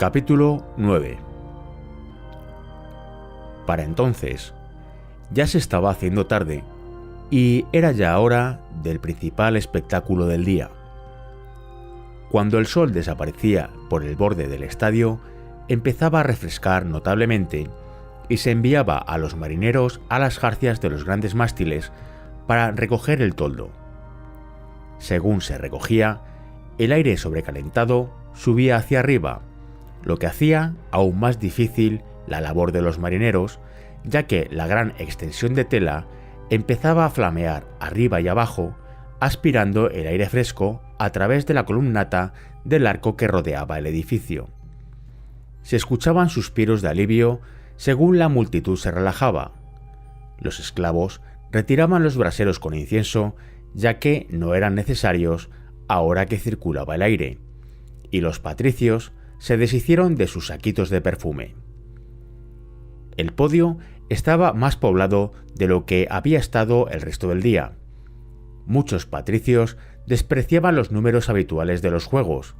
Capítulo 9. Para entonces, ya se estaba haciendo tarde y era ya hora del principal espectáculo del día. Cuando el sol desaparecía por el borde del estadio, empezaba a refrescar notablemente y se enviaba a los marineros a las jarcias de los grandes mástiles para recoger el toldo. Según se recogía, el aire sobrecalentado subía hacia arriba, lo que hacía aún más difícil la labor de los marineros, ya que la gran extensión de tela empezaba a flamear arriba y abajo, aspirando el aire fresco a través de la columnata del arco que rodeaba el edificio. Se escuchaban suspiros de alivio según la multitud se relajaba. Los esclavos retiraban los braseros con incienso, ya que no eran necesarios ahora que circulaba el aire, y los patricios se deshicieron de sus saquitos de perfume. El podio estaba más poblado de lo que había estado el resto del día. Muchos patricios despreciaban los números habituales de los juegos,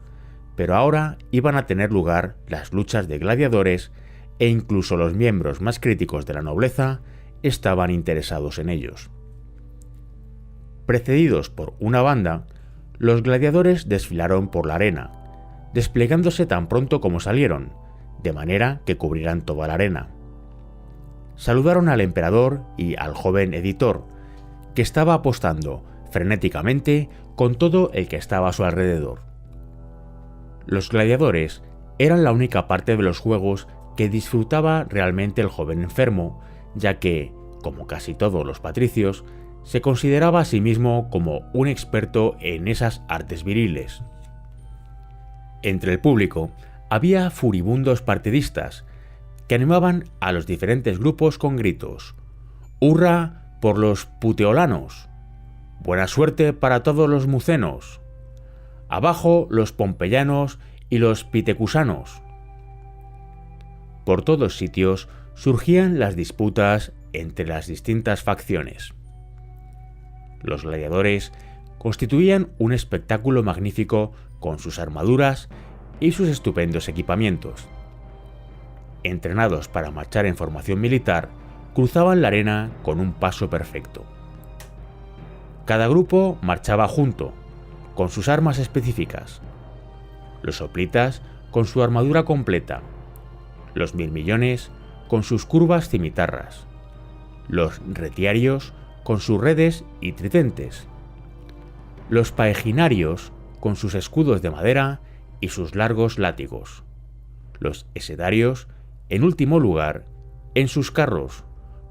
pero ahora iban a tener lugar las luchas de gladiadores e incluso los miembros más críticos de la nobleza estaban interesados en ellos. Precedidos por una banda, los gladiadores desfilaron por la arena, desplegándose tan pronto como salieron, de manera que cubrirán toda la arena. Saludaron al emperador y al joven editor, que estaba apostando frenéticamente con todo el que estaba a su alrededor. Los gladiadores eran la única parte de los juegos que disfrutaba realmente el joven enfermo, ya que, como casi todos los patricios, se consideraba a sí mismo como un experto en esas artes viriles. Entre el público había furibundos partidistas que animaban a los diferentes grupos con gritos: ¡Hurra por los puteolanos! ¡Buena suerte para todos los mucenos! ¡Abajo los pompeyanos y los pitecusanos! Por todos sitios surgían las disputas entre las distintas facciones. Los gladiadores constituían un espectáculo magnífico con sus armaduras y sus estupendos equipamientos. Entrenados para marchar en formación militar, cruzaban la arena con un paso perfecto. Cada grupo marchaba junto, con sus armas específicas. Los hoplitas con su armadura completa, los mirmillones con sus curvas cimitarras, los retiarios con sus redes y tridentes, los paeginarios con sus escudos de madera y sus largos látigos, los esedarios, en último lugar, en sus carros,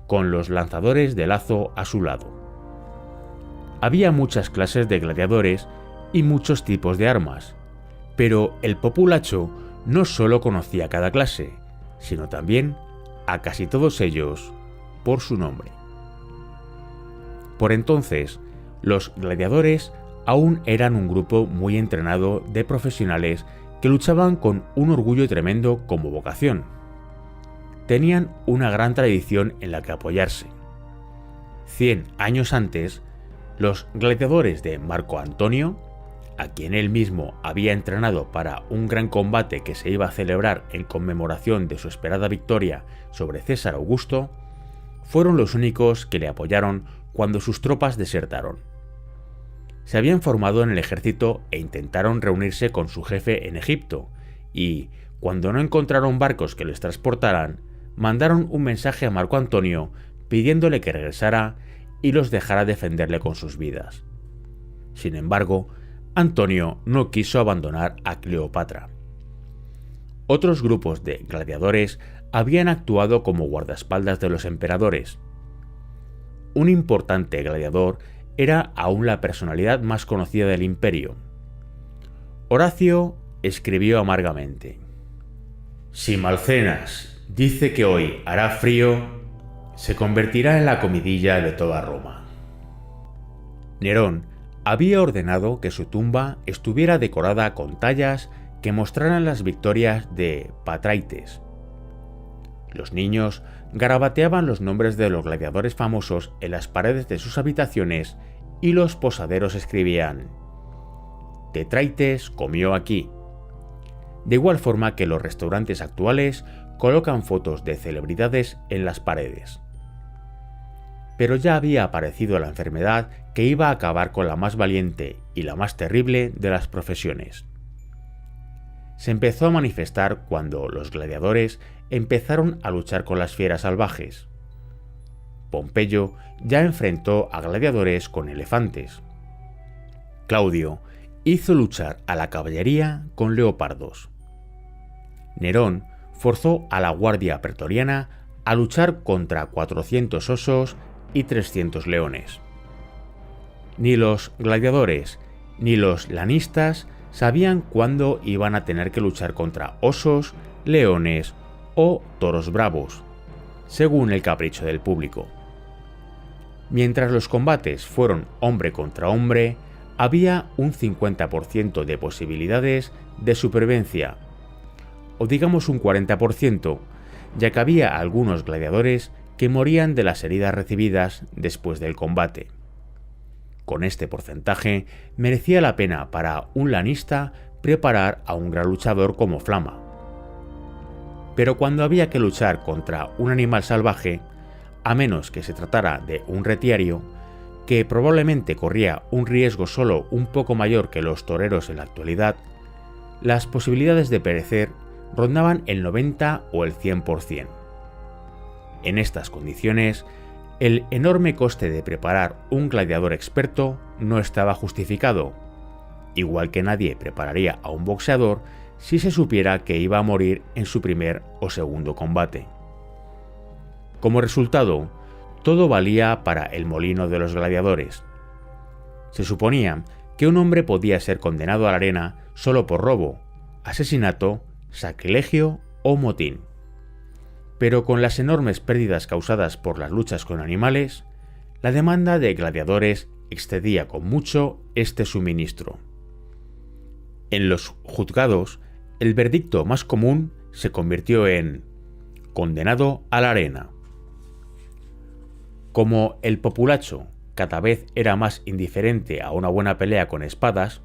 con los lanzadores de lazo a su lado. Había muchas clases de gladiadores y muchos tipos de armas, pero el populacho no solo conocía cada clase, sino también a casi todos ellos por su nombre. Por entonces, los gladiadores aún eran un grupo muy entrenado de profesionales que luchaban con un orgullo tremendo como vocación. Tenían una gran tradición en la que apoyarse. 100 años antes, los gladiadores de Marco Antonio, a quien él mismo había entrenado para un gran combate que se iba a celebrar en conmemoración de su esperada victoria sobre César Augusto, fueron los únicos que le apoyaron cuando sus tropas desertaron. Se habían formado en el ejército e intentaron reunirse con su jefe en Egipto, y, cuando no encontraron barcos que les transportaran, mandaron un mensaje a Marco Antonio pidiéndole que regresara y los dejara defenderle con sus vidas. Sin embargo, Antonio no quiso abandonar a Cleopatra. Otros grupos de gladiadores habían actuado como guardaespaldas de los emperadores. Un importante gladiador era aún la personalidad más conocida del imperio. Horacio escribió amargamente: «Si Malcenas dice que hoy hará frío, se convertirá en la comidilla de toda Roma». Nerón había ordenado que su tumba estuviera decorada con tallas que mostraran las victorias de Patraites. Los niños garabateaban los nombres de los gladiadores famosos en las paredes de sus habitaciones y los posaderos escribían: Tetraites comió aquí, de igual forma que los restaurantes actuales colocan fotos de celebridades en las paredes. Pero ya había aparecido la enfermedad que iba a acabar con la más valiente y la más terrible de las profesiones. Se empezó a manifestar cuando los gladiadores empezaron a luchar con las fieras salvajes. Pompeyo ya enfrentó a gladiadores con elefantes. Claudio hizo luchar a la caballería con leopardos. Nerón forzó a la guardia pretoriana a luchar contra 400 osos y 300 leones. Ni los gladiadores ni los lanistas sabían cuándo iban a tener que luchar contra osos, leones o toros bravos, según el capricho del público. Mientras los combates fueron hombre contra hombre, había un 50% de posibilidades de supervivencia, o digamos un 40%, ya que había algunos gladiadores que morían de las heridas recibidas después del combate. Con este porcentaje, merecía la pena para un lanista preparar a un gran luchador como Flama. Pero cuando había que luchar contra un animal salvaje, a menos que se tratara de un retiario, que probablemente corría un riesgo solo un poco mayor que los toreros en la actualidad, las posibilidades de perecer rondaban el 90 o el 100%. En estas condiciones, el enorme coste de preparar un gladiador experto no estaba justificado, igual que nadie prepararía a un boxeador si se supiera que iba a morir en su primer o segundo combate. Como resultado, todo valía para el molino de los gladiadores. Se suponía que un hombre podía ser condenado a la arena solo por robo, asesinato, sacrilegio o motín. Pero con las enormes pérdidas causadas por las luchas con animales, la demanda de gladiadores excedía con mucho este suministro. En los juzgados, el veredicto más común se convirtió en condenado a la arena. Como el populacho cada vez era más indiferente a una buena pelea con espadas,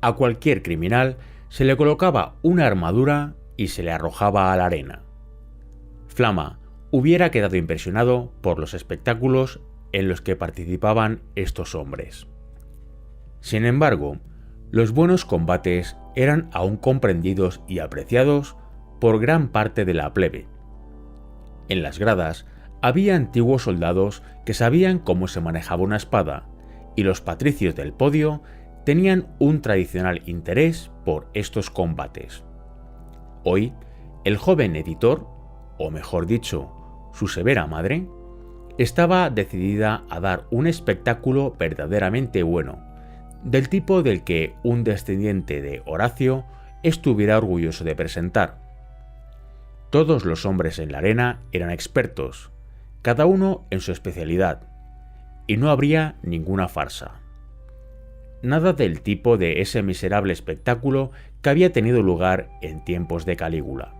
a cualquier criminal se le colocaba una armadura y se le arrojaba a la arena. Flama hubiera quedado impresionado por los espectáculos en los que participaban estos hombres. Sin embargo, los buenos combates eran aún comprendidos y apreciados por gran parte de la plebe. En las gradas había antiguos soldados que sabían cómo se manejaba una espada, y los patricios del podio tenían un tradicional interés por estos combates. Hoy, el joven editor, o mejor dicho, su severa madre, estaba decidida a dar un espectáculo verdaderamente bueno, del tipo del que un descendiente de Horacio estuviera orgulloso de presentar. Todos los hombres en la arena eran expertos, cada uno en su especialidad, y no habría ninguna farsa. Nada del tipo de ese miserable espectáculo que había tenido lugar en tiempos de Calígula.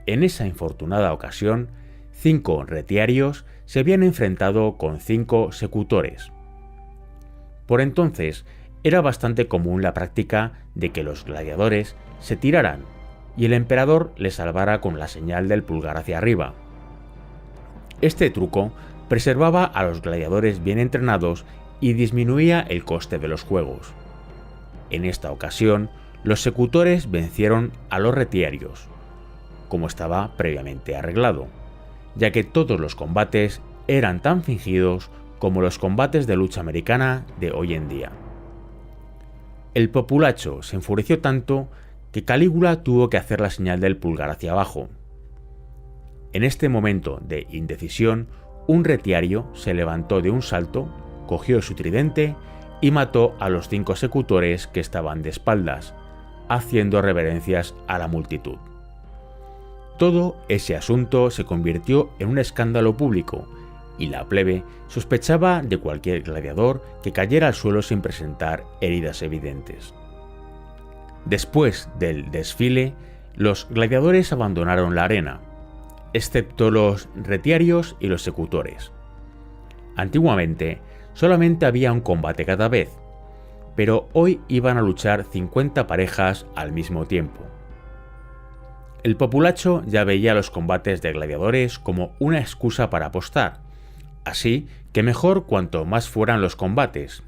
En esa infortunada ocasión, 5 retiarios se habían enfrentado con 5 secutores. Por entonces, era bastante común la práctica de que los gladiadores se tiraran y el emperador les salvara con la señal del pulgar hacia arriba. Este truco preservaba a los gladiadores bien entrenados y disminuía el coste de los juegos. En esta ocasión, los secutores vencieron a los retiarios, como estaba previamente arreglado, ya que todos los combates eran tan fingidos como los combates de lucha americana de hoy en día. El populacho se enfureció tanto que Calígula tuvo que hacer la señal del pulgar hacia abajo. En este momento de indecisión, un retiario se levantó de un salto, cogió su tridente y mató a los 5 secutores que estaban de espaldas, haciendo reverencias a la multitud. Todo ese asunto se convirtió en un escándalo público, y la plebe sospechaba de cualquier gladiador que cayera al suelo sin presentar heridas evidentes. Después del desfile, los gladiadores abandonaron la arena, excepto los retiarios y los secutores. Antiguamente, solamente había un combate cada vez, pero hoy iban a luchar 50 parejas al mismo tiempo. El populacho ya veía los combates de gladiadores como una excusa para apostar, así que mejor cuanto más fueran los combates.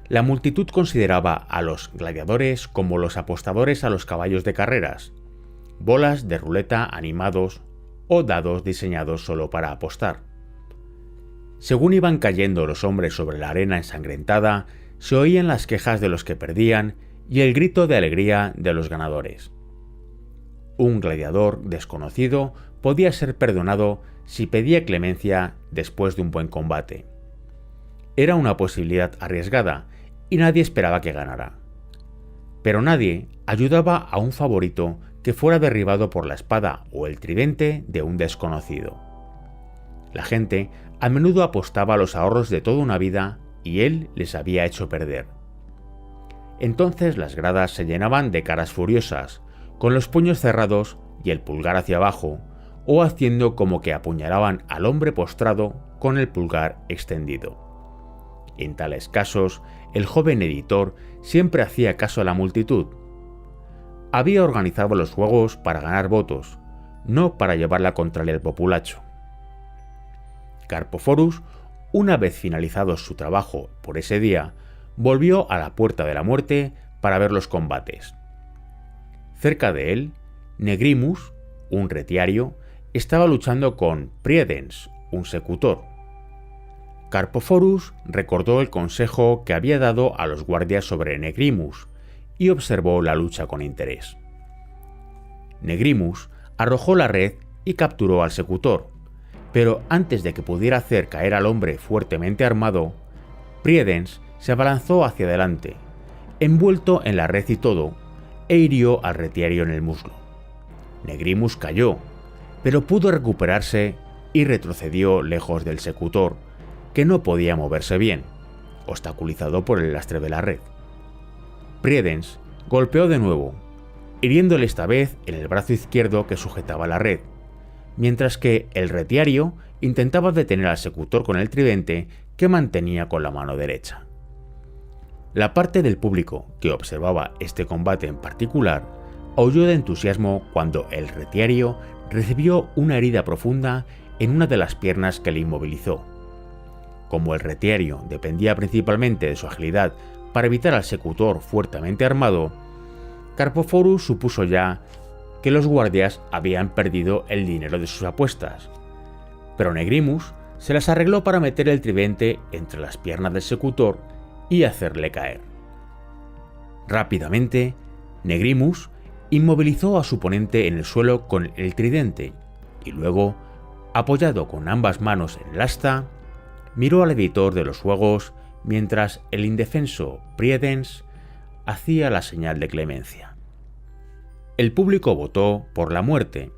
La multitud consideraba a los gladiadores como los apostadores a los caballos de carreras, bolas de ruleta animados o dados diseñados solo para apostar. Según iban cayendo los hombres sobre la arena ensangrentada, se oían las quejas de los que perdían y el grito de alegría de los ganadores. Un gladiador desconocido podía ser perdonado si pedía clemencia después de un buen combate. Era una posibilidad arriesgada y nadie esperaba que ganara. Pero nadie ayudaba a un favorito que fuera derribado por la espada o el tridente de un desconocido. La gente a menudo apostaba los ahorros de toda una vida y él les había hecho perder. Entonces las gradas se llenaban de caras furiosas, con los puños cerrados y el pulgar hacia abajo, o haciendo como que apuñalaban al hombre postrado con el pulgar extendido. En tales casos, el joven editor siempre hacía caso a la multitud. Había organizado los juegos para ganar votos, no para llevar la contraria al populacho. Carpophorus, una vez finalizado su trabajo por ese día, volvió a la Puerta de la Muerte para ver los combates. Cerca de él, Negrimus, un retiario, estaba luchando con Priedens, un secutor. Carpophorus recordó el consejo que había dado a los guardias sobre Negrimus y observó la lucha con interés. Negrimus arrojó la red y capturó al secutor, pero antes de que pudiera hacer caer al hombre fuertemente armado, Priedens se abalanzó hacia adelante, envuelto en la red y todo, e hirió al retiario en el muslo. Negrimus cayó, pero pudo recuperarse y retrocedió lejos del secutor, que no podía moverse bien, obstaculizado por el lastre de la red. Priedens golpeó de nuevo, hiriéndole esta vez en el brazo izquierdo que sujetaba la red, mientras que el retiario intentaba detener al secutor con el tridente que mantenía con la mano derecha. La parte del público que observaba este combate en particular aulló de entusiasmo cuando el retiario recibió una herida profunda en una de las piernas que le inmovilizó. Como el retiario dependía principalmente de su agilidad para evitar al secutor fuertemente armado, Carpophorus supuso ya que los guardias habían perdido el dinero de sus apuestas. Pero Negrimus se las arregló para meter el tridente entre las piernas del secutor y hacerle caer. Rápidamente, Negrimus inmovilizó a su oponente en el suelo con el tridente y luego, apoyado con ambas manos en el asta, miró al editor de los juegos mientras el indefenso Priedens hacía la señal de clemencia. El público votó por la muerte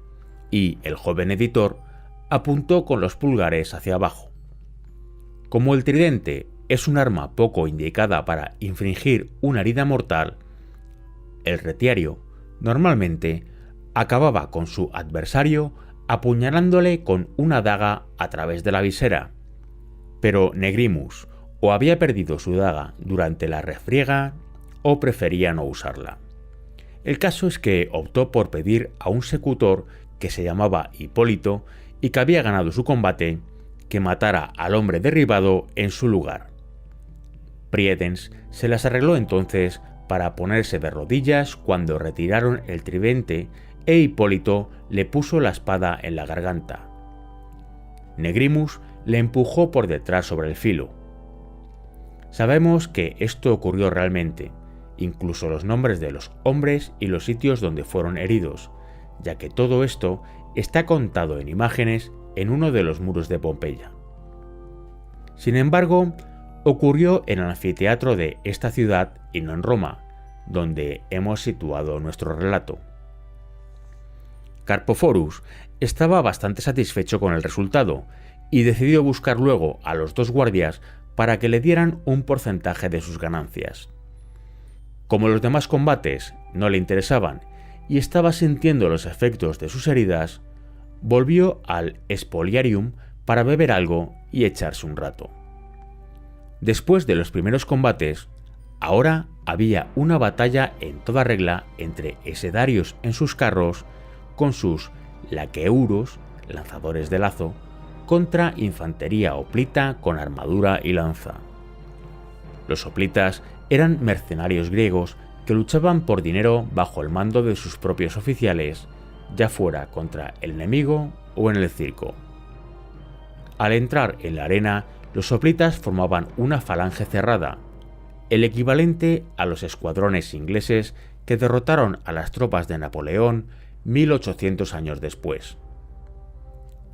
y el joven editor apuntó con los pulgares hacia abajo. Como el tridente es un arma poco indicada para infligir una herida mortal, el retiario normalmente acababa con su adversario apuñalándole con una daga a través de la visera, pero Negrimus o había perdido su daga durante la refriega o prefería no usarla. El caso es que optó por pedir a un secutor que se llamaba Hipólito y que había ganado su combate que matara al hombre derribado en su lugar. Priedens se las arregló entonces para ponerse de rodillas cuando retiraron el tridente e Hipólito le puso la espada en la garganta. Negrimus le empujó por detrás sobre el filo. Sabemos que esto ocurrió realmente, incluso los nombres de los hombres y los sitios donde fueron heridos, ya que todo esto está contado en imágenes en uno de los muros de Pompeya. Sin embargo, ocurrió en el anfiteatro de esta ciudad y no en Roma, donde hemos situado nuestro relato. Carpophorus estaba bastante satisfecho con el resultado y decidió buscar luego a los dos guardias para que le dieran un porcentaje de sus ganancias. Como los demás combates no le interesaban y estaba sintiendo los efectos de sus heridas, volvió al Spoliarium para beber algo y echarse un rato. Después de los primeros combates, Ahora había una batalla en toda regla entre esedarios en sus carros con sus laqueuros, lanzadores de lazo, contra infantería hoplita con armadura y lanza. Los hoplitas eran mercenarios griegos que luchaban por dinero bajo el mando de sus propios oficiales, ya fuera contra el enemigo o en el circo. Al entrar en la arena, los hoplitas formaban una falange cerrada, el equivalente a los escuadrones ingleses que derrotaron a las tropas de Napoleón 1800 años después.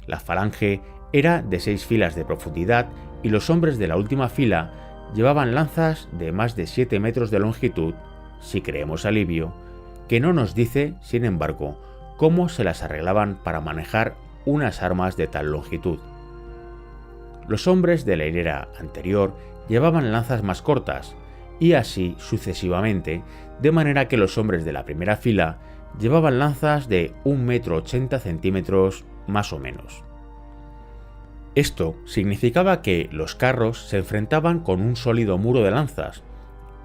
La falange era de 6 filas de profundidad y los hombres de la última fila llevaban lanzas de más de 7 metros de longitud, si creemos a Livio, que no nos dice, sin embargo, cómo se las arreglaban para manejar unas armas de tal longitud. Los hombres de la hilera anterior llevaban lanzas más cortas, y así sucesivamente, de manera que los hombres de la primera fila llevaban lanzas de 1,80 m más o menos. Esto significaba que los carros se enfrentaban con un sólido muro de lanzas,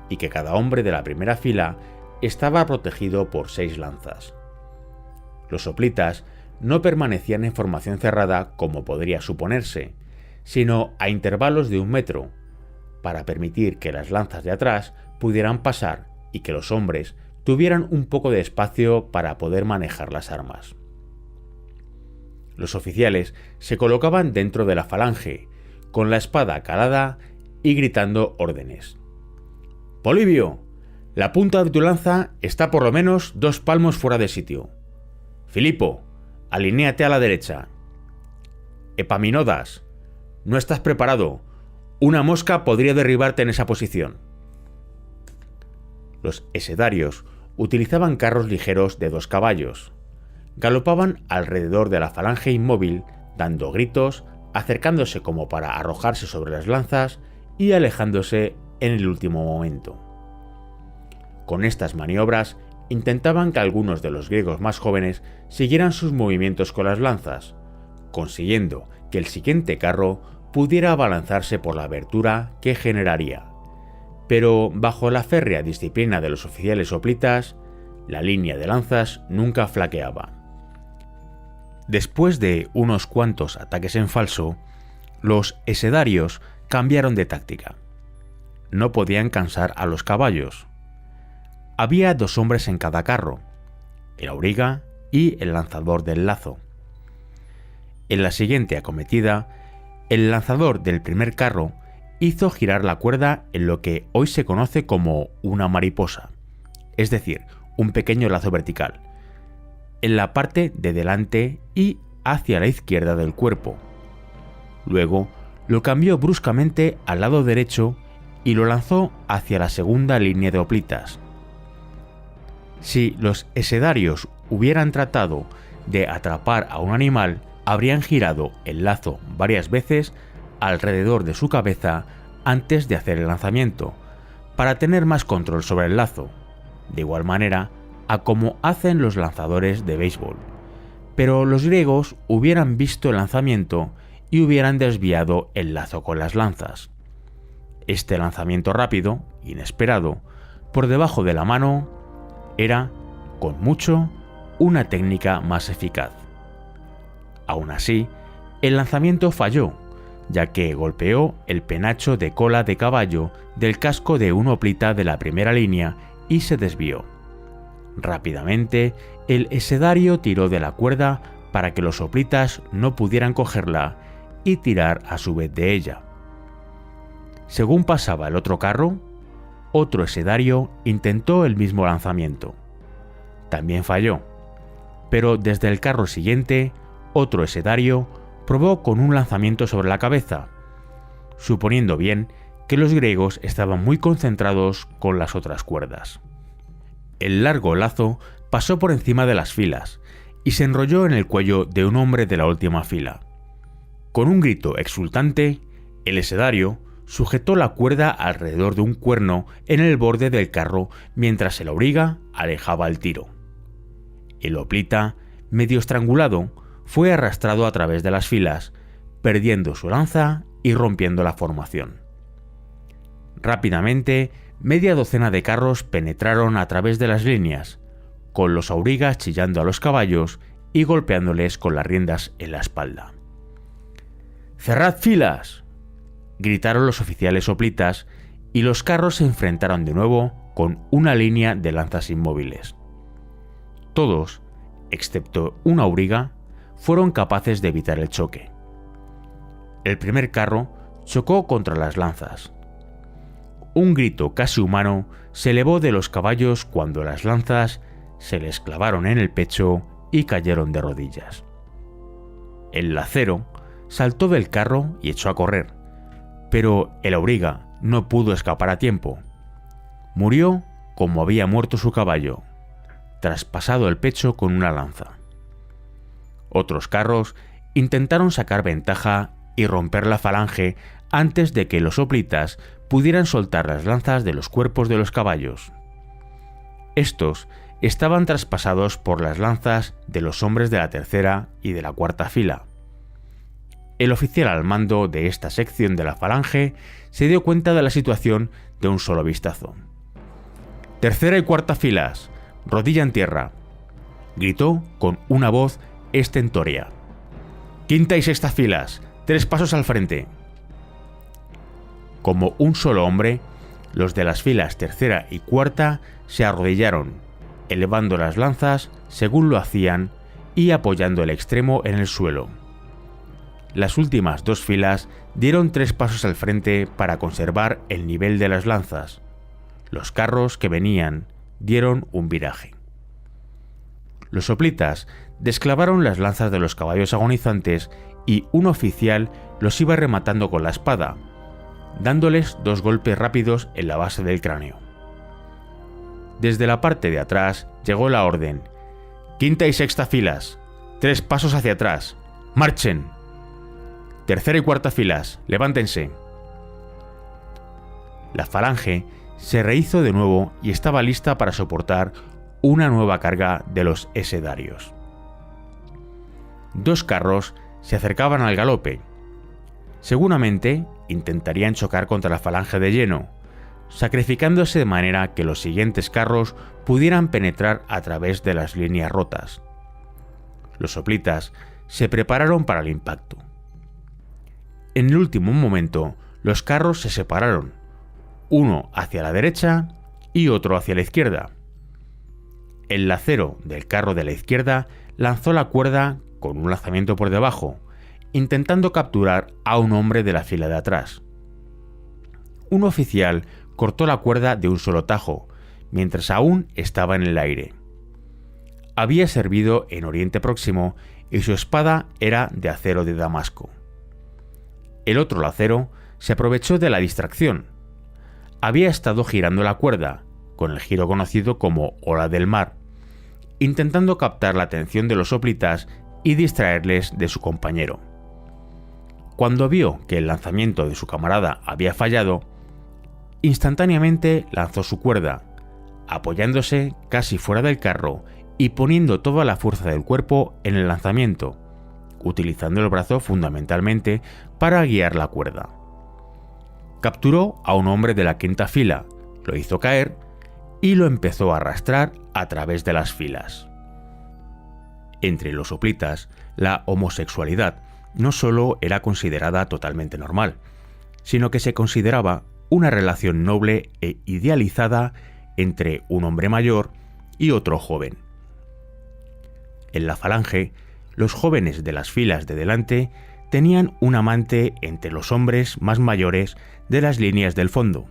y que cada hombre de la primera fila estaba protegido por 6 lanzas. Los hoplitas no permanecían en formación cerrada como podría suponerse, sino a intervalos de 1 metro, para permitir que las lanzas de atrás pudieran pasar y que los hombres tuvieran un poco de espacio para poder manejar las armas. Los oficiales se colocaban dentro de la falange, con la espada calada y gritando órdenes. «Polibio, la punta de tu lanza está por lo menos 2 palmos fuera de sitio. Filipo, alinéate a la derecha. Epaminondas, no estás preparado. Una mosca podría derribarte en esa posición». Los esedarios utilizaban carros ligeros de 2 caballos. Galopaban alrededor de la falange inmóvil, dando gritos, acercándose como para arrojarse sobre las lanzas y alejándose en el último momento. Con estas maniobras intentaban que algunos de los griegos más jóvenes siguieran sus movimientos con las lanzas, consiguiendo que el siguiente carro pudiera abalanzarse por la abertura que generaría. Pero bajo la férrea disciplina de los oficiales hoplitas, la línea de lanzas nunca flaqueaba. Después de unos cuantos ataques en falso, los esedarios cambiaron de táctica. No podían cansar a los caballos. Había 2 hombres en cada carro, el auriga y el lanzador del lazo. En la siguiente acometida, el lanzador del primer carro hizo girar la cuerda en lo que hoy se conoce como una mariposa, es decir, un pequeño lazo vertical, en la parte de delante y hacia la izquierda del cuerpo. Luego lo cambió bruscamente al lado derecho y lo lanzó hacia la segunda línea de hoplitas. Si los esedarios hubieran tratado de atrapar a un animal, habrían girado el lazo varias veces alrededor de su cabeza antes de hacer el lanzamiento, para tener más control sobre el lazo, de igual manera a como hacen los lanzadores de béisbol. Pero los griegos hubieran visto el lanzamiento y hubieran desviado el lazo con las lanzas. Este lanzamiento rápido, inesperado, por debajo de la mano, era, con mucho, una técnica más eficaz. Aún así, el lanzamiento falló, ya que golpeó el penacho de cola de caballo del casco de un hoplita de la primera línea y se desvió. Rápidamente, el esedario tiró de la cuerda para que los hoplitas no pudieran cogerla y tirar a su vez de ella. Según pasaba el otro carro, otro esedario intentó el mismo lanzamiento. También falló, pero desde el carro siguiente, otro esedario probó con un lanzamiento sobre la cabeza, suponiendo bien que los griegos estaban muy concentrados con las otras cuerdas. El largo lazo pasó por encima de las filas y se enrolló en el cuello de un hombre de la última fila. Con un grito exultante, el esedario sujetó la cuerda alrededor de un cuerno en el borde del carro mientras el auriga alejaba el tiro. El hoplita, medio estrangulado, fue arrastrado a través de las filas, perdiendo su lanza y rompiendo la formación. Rápidamente media docena de carros penetraron a través de las líneas, con los aurigas chillando a los caballos y golpeándoles con las riendas en la espalda. ¡Cerrad filas!, gritaron los oficiales hoplitas, y los carros se enfrentaron de nuevo con una línea de lanzas inmóviles. Todos, excepto un auriga, fueron capaces de evitar el choque. El primer carro chocó contra las lanzas. Un grito casi humano se elevó de los caballos cuando las lanzas se les clavaron en el pecho y cayeron de rodillas. El lacero saltó del carro y echó a correr, pero el auriga no pudo escapar a tiempo. Murió como había muerto su caballo, traspasado el pecho con una lanza. Otros carros intentaron sacar ventaja y romper la falange antes de que los hoplitas pudieran soltar las lanzas de los cuerpos de los caballos. Estos estaban traspasados por las lanzas de los hombres de la tercera y de la cuarta fila. El oficial al mando de esta sección de la falange se dio cuenta de la situación de un solo vistazo. «Tercera y cuarta filas, rodilla en tierra», gritó con una voz estentórea. «Quinta y sexta filas, 3 pasos al frente». Como un solo hombre, los de las filas tercera y cuarta se arrodillaron, elevando las lanzas según lo hacían y apoyando el extremo en el suelo. Las últimas 2 filas dieron 3 pasos al frente para conservar el nivel de las lanzas. Los carros que venían dieron un viraje. Los hoplitas desclavaron las lanzas de los caballos agonizantes y un oficial los iba rematando con la espada, dándoles 2 golpes rápidos en la base del cráneo. Desde la parte de atrás llegó la orden: «Quinta y sexta filas, 3 pasos hacia atrás, marchen. Tercera y cuarta filas, levántense». La falange se rehizo de nuevo y estaba lista para soportar una nueva carga de los esedarios. 2 carros se acercaban al galope. Seguramente intentarían chocar contra la falange de lleno, sacrificándose de manera que los siguientes carros pudieran penetrar a través de las líneas rotas. Los hoplitas se prepararon para el impacto. En el último momento, los carros se separaron, uno hacia la derecha y otro hacia la izquierda. El lacero del carro de la izquierda lanzó la cuerda con un lanzamiento por debajo, intentando capturar a un hombre de la fila de atrás. Un oficial cortó la cuerda de un solo tajo, mientras aún estaba en el aire. Había servido en Oriente Próximo y su espada era de acero de Damasco. El otro lacero se aprovechó de la distracción. Había estado girando la cuerda, con el giro conocido como ola del mar, intentando captar la atención de los hoplitas y distraerles de su compañero. Cuando vio que el lanzamiento de su camarada había fallado, instantáneamente lanzó su cuerda, apoyándose casi fuera del carro y poniendo toda la fuerza del cuerpo en el lanzamiento, utilizando el brazo fundamentalmente para guiar la cuerda. Capturó a un hombre de la quinta fila, lo hizo caer y lo empezó a arrastrar a través de las filas. Entre los hoplitas, la homosexualidad no solo era considerada totalmente normal, sino que se consideraba una relación noble e idealizada entre un hombre mayor y otro joven. En la falange, los jóvenes de las filas de delante tenían un amante entre los hombres más mayores de las líneas del fondo.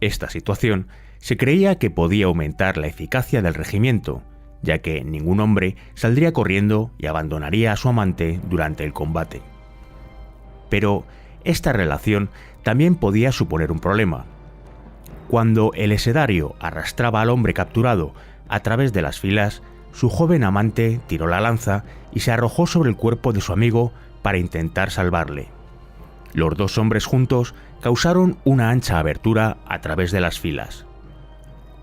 Esta situación se creía que podía aumentar la eficacia del regimiento, ya que ningún hombre saldría corriendo y abandonaría a su amante durante el combate. Pero esta relación también podía suponer un problema. Cuando el esedario arrastraba al hombre capturado a través de las filas, su joven amante tiró la lanza y se arrojó sobre el cuerpo de su amigo para intentar salvarle. Los 2 hombres juntos causaron una ancha abertura a través de las filas.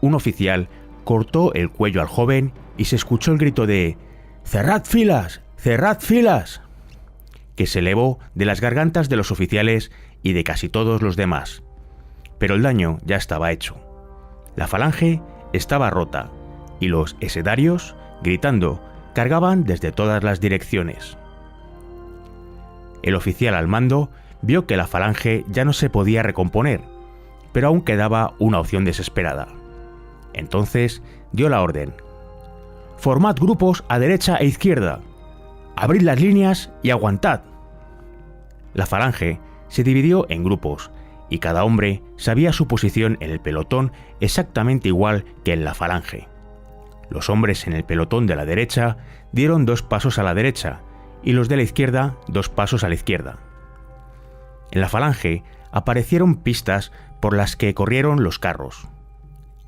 Un oficial cortó el cuello al joven y se escuchó el grito de «¡Cerrad filas! ¡Cerrad filas!», que se elevó de las gargantas de los oficiales y de casi todos los demás. pero el daño ya estaba hecho. La falange estaba rota y los esedarios, gritando, cargaban desde todas las direcciones. El oficial al mando vio que la falange ya no se podía recomponer, pero aún quedaba una opción desesperada. Entonces dio la orden: «Formad grupos a derecha e izquierda. Abrid las líneas y aguantad». La falange se dividió en grupos y cada hombre sabía su posición en el pelotón exactamente igual que en la falange. Los hombres en el pelotón de la derecha dieron 2 pasos a la derecha y los de la izquierda 2 pasos a la izquierda. En la falange aparecieron pistas por las que corrieron los carros.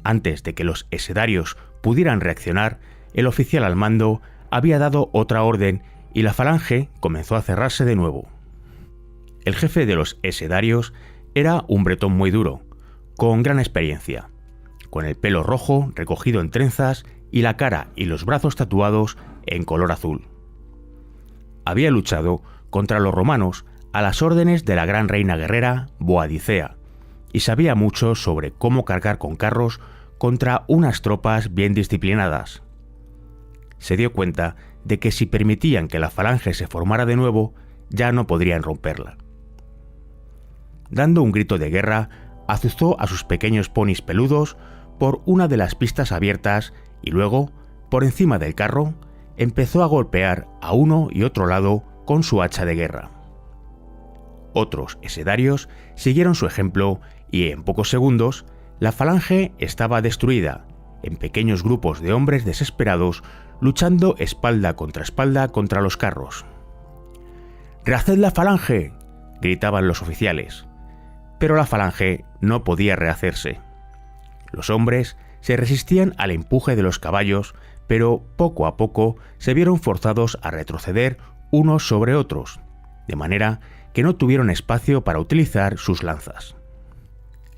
Antes de que los esedarios pudieran reaccionar, el oficial al mando había dado otra orden y la falange comenzó a cerrarse de nuevo. El jefe de los esedarios era un bretón muy duro, con gran experiencia, con el pelo rojo recogido en trenzas y la cara y los brazos tatuados en color azul. Había luchado contra los romanos a las órdenes de la gran reina guerrera Boadicea y sabía mucho sobre cómo cargar con carros contra unas tropas bien disciplinadas. Se dio cuenta de que si permitían que la falange se formara de nuevo, ya no podrían romperla. Dando un grito de guerra, azuzó a sus pequeños ponis peludos por una de las pistas abiertas y luego, por encima del carro, empezó a golpear a uno y otro lado con su hacha de guerra. Otros esedarios siguieron su ejemplo y en pocos segundos la falange estaba destruida, en pequeños grupos de hombres desesperados luchando espalda contra los carros. «¡Rehaced la falange!», gritaban los oficiales. Pero la falange no podía rehacerse. Los hombres se resistían al empuje de los caballos, pero poco a poco se vieron forzados a retroceder unos sobre otros, de manera que no tuvieron espacio para utilizar sus lanzas.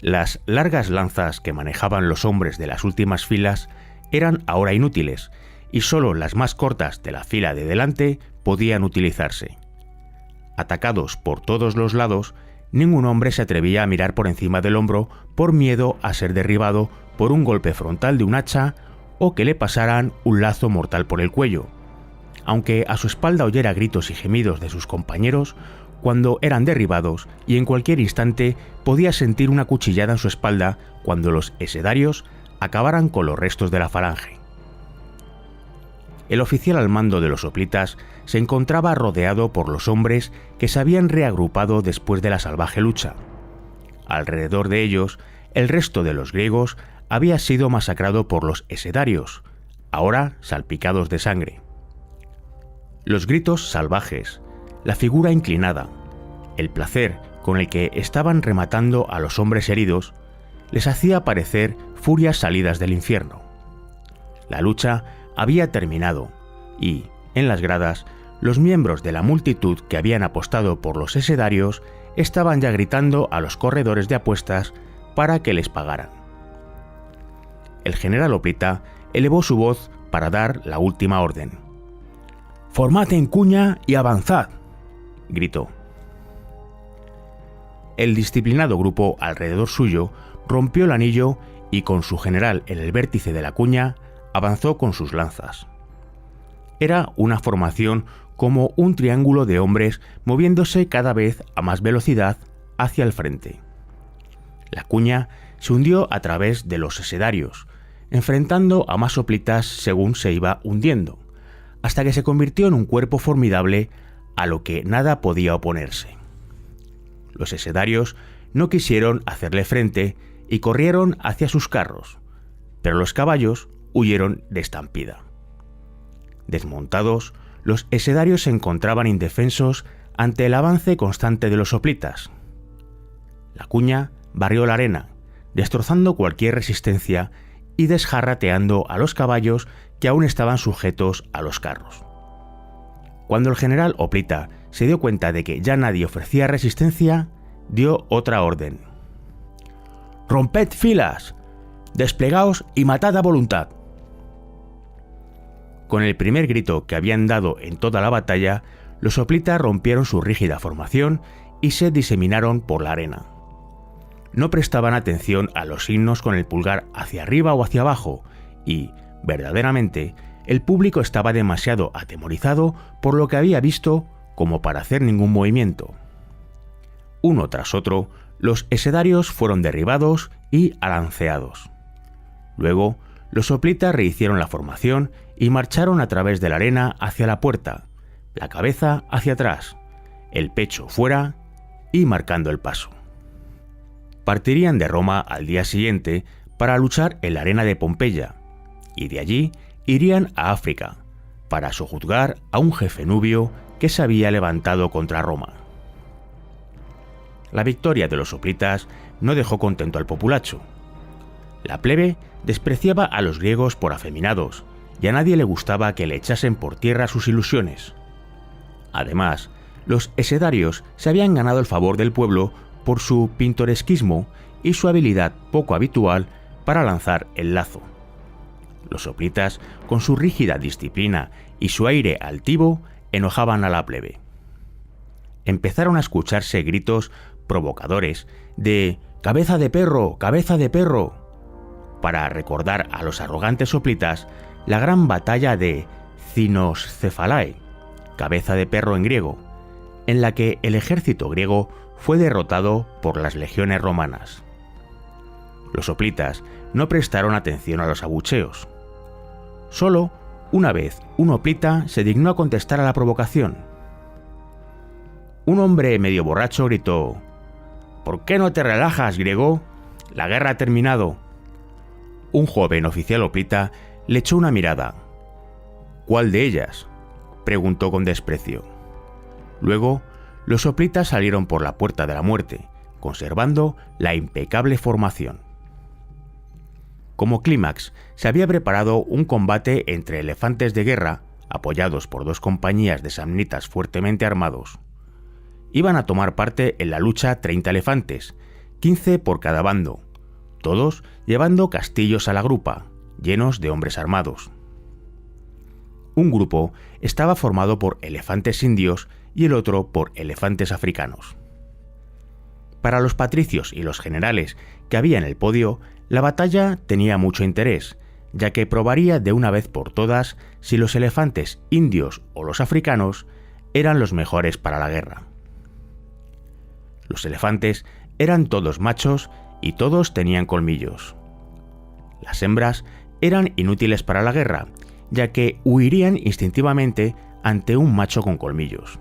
Las largas lanzas que manejaban los hombres de las últimas filas eran ahora inútiles, y solo las más cortas de la fila de delante podían utilizarse. Atacados por todos los lados, ningún hombre se atrevía a mirar por encima del hombro por miedo a ser derribado por un golpe frontal de un hacha o que le pasaran un lazo mortal por el cuello, aunque a su espalda oyera gritos y gemidos de sus compañeros cuando eran derribados, y en cualquier instante podía sentir una cuchillada en su espalda cuando los esedarios acabaran con los restos de la falange. El oficial al mando de los hoplitas se encontraba rodeado por los hombres que se habían reagrupado después de la salvaje lucha. Alrededor de ellos, el resto de los griegos había sido masacrado por los esedarios, ahora salpicados de sangre. Los gritos salvajes, la figura inclinada, el placer con el que estaban rematando a los hombres heridos, les hacía parecer furias salidas del infierno. La lucha había terminado y, en las gradas, los miembros de la multitud que habían apostado por los esedarios estaban ya gritando a los corredores de apuestas para que les pagaran. El general hoplita elevó su voz para dar la última orden. «Formad en cuña y avanzad», gritó. El disciplinado grupo alrededor suyo rompió el anillo y, con su general en el vértice de la cuña, avanzó con sus lanzas. Era una formación como un triángulo de hombres moviéndose cada vez a más velocidad hacia el frente. La cuña se hundió a través de los esedarios, enfrentando a más hoplitas según se iba hundiendo, hasta que se convirtió en un cuerpo formidable a lo que nada podía oponerse. Los esedarios no quisieron hacerle frente y corrieron hacia sus carros, pero los caballos huyeron de estampida. Desmontados, los esedarios se encontraban indefensos ante el avance constante de los hoplitas. La cuña barrió la arena, destrozando cualquier resistencia y desjarrateando a los caballos que aún estaban sujetos a los carros. Cuando el general hoplita se dio cuenta de que ya nadie ofrecía resistencia, dio otra orden. «¡Romped filas! ¡Desplegaos y matad a voluntad!». Con el primer grito que habían dado en toda la batalla, los hoplitas rompieron su rígida formación y se diseminaron por la arena. no prestaban atención a los signos con el pulgar hacia arriba o hacia abajo y, verdaderamente, el público estaba demasiado atemorizado por lo que había visto como para hacer ningún movimiento. Uno tras otro, los esedarios fueron derribados y alanceados. Luego, los soplitas rehicieron la formación y marcharon a través de la arena hacia la puerta, la cabeza hacia atrás, el pecho fuera y marcando el paso. Partirían de Roma al día siguiente para luchar en la arena de Pompeya, y de allí irían a África, para sojuzgar a un jefe nubio que se había levantado contra Roma. La victoria de los soplitas no dejó contento al populacho. La plebe despreciaba a los griegos por afeminados, y a nadie le gustaba que le echasen por tierra sus ilusiones. Además, los esedarios se habían ganado el favor del pueblo por su pintoresquismo y su habilidad poco habitual para lanzar el lazo. Los soplitas, con su rígida disciplina y su aire altivo, enojaban a la plebe. Empezaron a escucharse gritos provocadores de «¡Cabeza de perro! ¡Cabeza de perro!», para recordar a los arrogantes soplitas la gran batalla de Cynoscephalae, cabeza de perro en griego, en la que el ejército griego fue derrotado por las legiones romanas. Los soplitas no prestaron atención a los abucheos. Solo una vez un hoplita se dignó a contestar a la provocación. Un hombre medio borracho gritó: «¿Por qué no te relajas, griego? La guerra ha terminado». Un joven oficial hoplita le echó una mirada. «¿Cuál de ellas?», preguntó con desprecio. Luego, los soplitas salieron por la puerta de la muerte, conservando la impecable formación. Como clímax, se había preparado un combate entre elefantes de guerra, apoyados por 2 compañías de samnitas fuertemente armados. Iban a tomar parte en la lucha 30 elefantes, 15 por cada bando, todos llevando castillos a la grupa, llenos de hombres armados. Un grupo estaba formado por elefantes indios y el otro por elefantes africanos. Para los patricios y los generales que había en el podio, la batalla tenía mucho interés, ya que probaría de una vez por todas si los elefantes indios o los africanos eran los mejores para la guerra. Los elefantes eran todos machos y todos tenían colmillos. Las hembras eran inútiles para la guerra, ya que huirían instintivamente ante un macho con colmillos.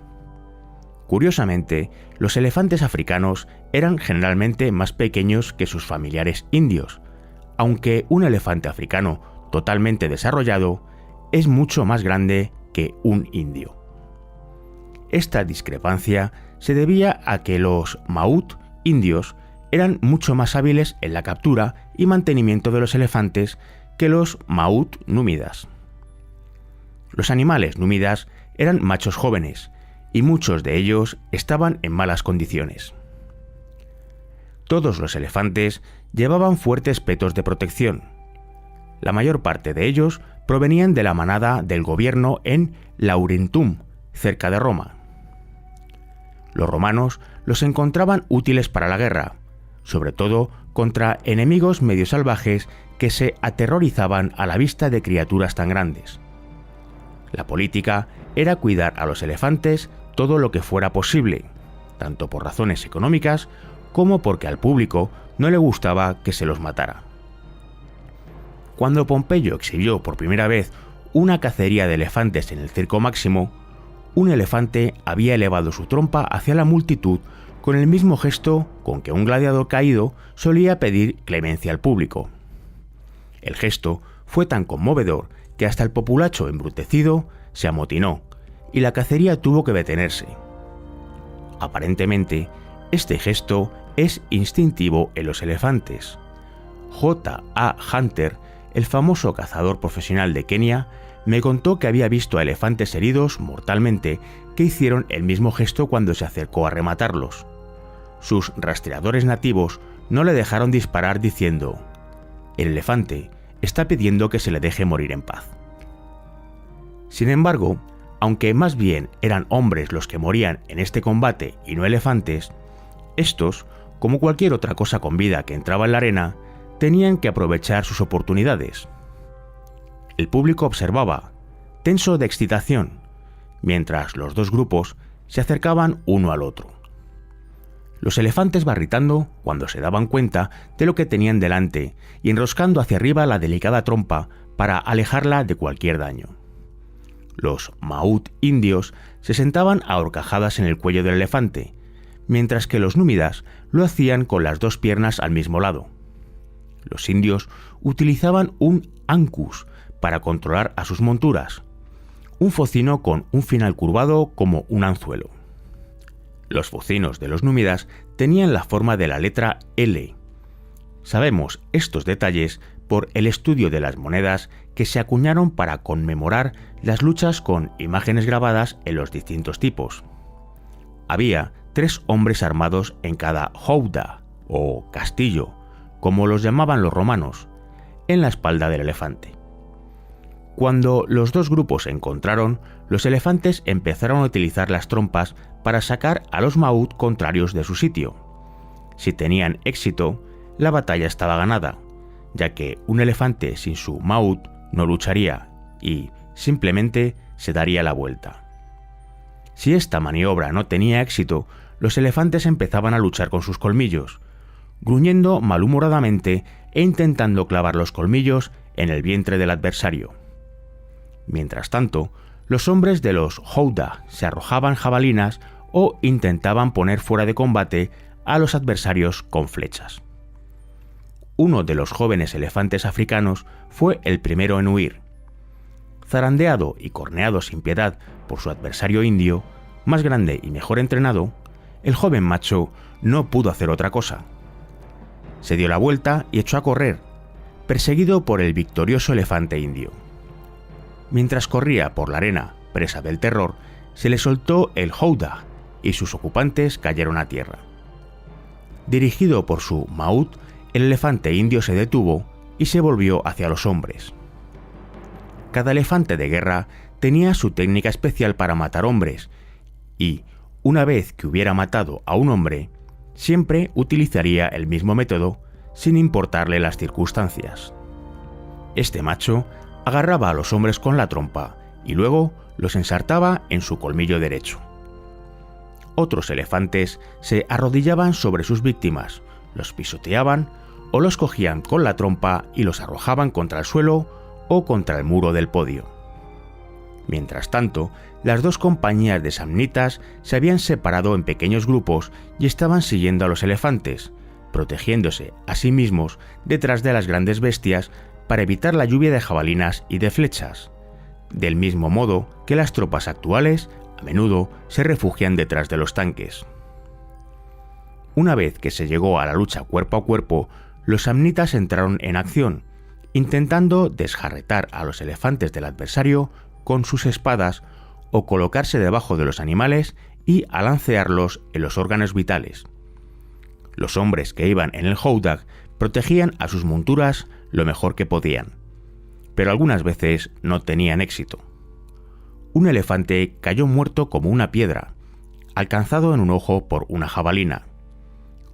Curiosamente, los elefantes africanos eran generalmente más pequeños que sus familiares indios, aunque un elefante africano totalmente desarrollado es mucho más grande que un indio. Esta discrepancia se debía a que los maut indios eran mucho más hábiles en la captura y mantenimiento de los elefantes que los maut númidas. Los animales númidas eran machos jóvenes, y muchos de ellos estaban en malas condiciones. Todos los elefantes llevaban fuertes petos de protección. La mayor parte de ellos provenían de la manada del gobierno en Laurentum, cerca de Roma. Los romanos los encontraban útiles para la guerra, sobre todo contra enemigos medio salvajes que se aterrorizaban a la vista de criaturas tan grandes. La política era cuidar a los elefantes todo lo que fuera posible, tanto por razones económicas como porque al público no le gustaba que se los matara. Cuando Pompeyo exhibió por primera vez una cacería de elefantes en el Circo Máximo, un elefante había elevado su trompa hacia la multitud con el mismo gesto con que un gladiador caído solía pedir clemencia al público. El gesto fue tan conmovedor que hasta el populacho embrutecido se amotinó y la cacería tuvo que detenerse. Aparentemente, este gesto es instintivo en los elefantes. J.A. Hunter, el famoso cazador profesional de Kenia, me contó que había visto a elefantes heridos mortalmente que hicieron el mismo gesto cuando se acercó a rematarlos. Sus rastreadores nativos no le dejaron disparar diciendo: «El elefante está pidiendo que se le deje morir en paz». Sin embargo, aunque más bien eran hombres los que morían en este combate y no elefantes, estos, como cualquier otra cosa con vida que entraba en la arena, tenían que aprovechar sus oportunidades. El público observaba, tenso de excitación, mientras los dos grupos se acercaban uno al otro. Los elefantes barritando cuando se daban cuenta de lo que tenían delante y enroscando hacia arriba la delicada trompa para alejarla de cualquier daño. Los maut indios se sentaban a horcajadas en el cuello del elefante, mientras que los númidas lo hacían con las dos piernas al mismo lado. Los indios utilizaban un ankus para controlar a sus monturas, un focino con un final curvado como un anzuelo. Los focinos de los númidas tenían la forma de la letra L. Sabemos estos detalles por el estudio de las monedas que se acuñaron para conmemorar las luchas con imágenes grabadas en los distintos tipos. Había 3 hombres armados en cada howdah, o castillo, como los llamaban los romanos, en la espalda del elefante. Cuando los dos grupos se encontraron, los elefantes empezaron a utilizar las trompas para sacar a los maut contrarios de su sitio. Si tenían éxito, la batalla estaba ganada, ya que un elefante sin su maut no lucharía y simplemente se daría la vuelta. Si esta maniobra no tenía éxito, los elefantes empezaban a luchar con sus colmillos, gruñendo malhumoradamente e intentando clavar los colmillos en el vientre del adversario. Mientras tanto, los hombres de los howdah se arrojaban jabalinas o intentaban poner fuera de combate a los adversarios con flechas. Uno de los jóvenes elefantes africanos fue el primero en huir. Zarandeado y corneado sin piedad por su adversario indio, más grande y mejor entrenado, el joven macho no pudo hacer otra cosa. Se dio la vuelta y echó a correr, perseguido por el victorioso elefante indio. Mientras corría por la arena, presa del terror, se le soltó el howdah y sus ocupantes cayeron a tierra. Dirigido por su maut, el elefante indio se detuvo y se volvió hacia los hombres. Cada elefante de guerra tenía su técnica especial para matar hombres y, una vez que hubiera matado a un hombre, siempre utilizaría el mismo método sin importarle las circunstancias. Este macho agarraba a los hombres con la trompa y luego los ensartaba en su colmillo derecho. Otros elefantes se arrodillaban sobre sus víctimas, los pisoteaban o los cogían con la trompa y los arrojaban contra el suelo o contra el muro del podio. Mientras tanto, las dos compañías de samnitas se habían separado en pequeños grupos y estaban siguiendo a los elefantes, protegiéndose a sí mismos detrás de las grandes bestias para evitar la lluvia de jabalinas y de flechas, del mismo modo que las tropas actuales a menudo se refugian detrás de los tanques. Una vez que se llegó a la lucha cuerpo a cuerpo, los samnitas entraron en acción, intentando desjarretar a los elefantes del adversario con sus espadas o colocarse debajo de los animales y alancearlos en los órganos vitales. Los hombres que iban en el howdah protegían a sus monturas lo mejor que podían, pero algunas veces no tenían éxito. Un elefante cayó muerto como una piedra, alcanzado en un ojo por una jabalina.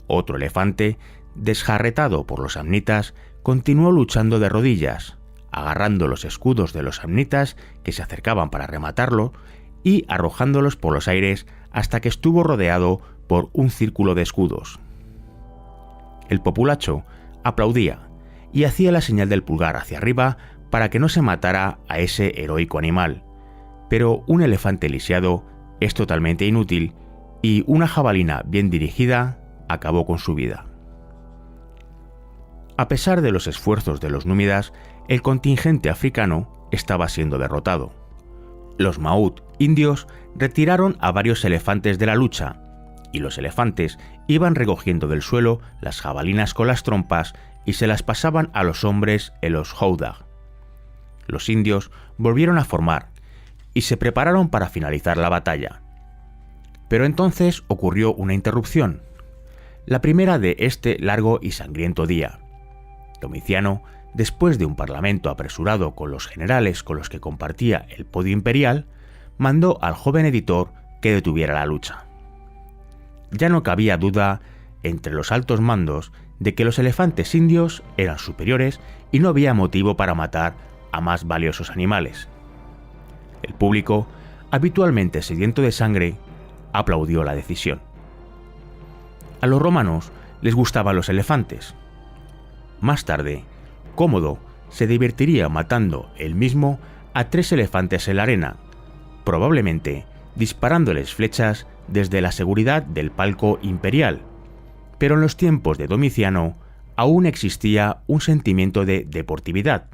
Otro elefante, desjarretado por los samnitas, continuó luchando de rodillas, agarrando los escudos de los samnitas que se acercaban para rematarlo y arrojándolos por los aires hasta que estuvo rodeado por un círculo de escudos. El populacho aplaudía y hacía la señal del pulgar hacia arriba para que no se matara a ese heroico animal, pero un elefante lisiado es totalmente inútil y una jabalina bien dirigida acabó con su vida. A pesar de los esfuerzos de los númidas, el contingente africano estaba siendo derrotado. Los maut indios retiraron a varios elefantes de la lucha, y los elefantes iban recogiendo del suelo las jabalinas con las trompas y se las pasaban a los hombres en los howdah. Los indios volvieron a formar y se prepararon para finalizar la batalla. Pero entonces ocurrió una interrupción, la primera de este largo y sangriento día. Domiciano, después de un parlamento apresurado con los generales con los que compartía el podio imperial, mandó al joven editor que detuviera la lucha. Ya no cabía duda entre los altos mandos de que los elefantes indios eran superiores y no había motivo para matar a más valiosos animales. El público, habitualmente sediento de sangre, aplaudió la decisión. A los romanos les gustaban los elefantes. Más tarde, Cómodo se divertiría matando él mismo a 3 elefantes en la arena, probablemente disparándoles flechas desde la seguridad del palco imperial, pero en los tiempos de Domiciano aún existía un sentimiento de deportividad,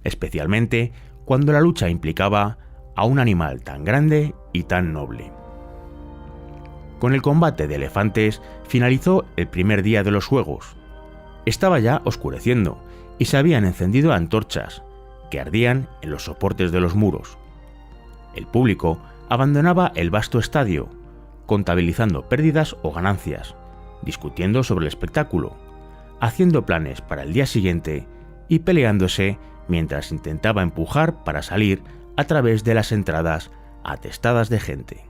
especialmente cuando la lucha implicaba a un animal tan grande y tan noble. Con el combate de elefantes finalizó el primer día de los juegos. Estaba ya oscureciendo y se habían encendido antorchas que ardían en los soportes de los muros. El público abandonaba el vasto estadio, contabilizando pérdidas o ganancias, discutiendo sobre el espectáculo, haciendo planes para el día siguiente y peleándose mientras intentaba empujar para salir a través de las entradas atestadas de gente.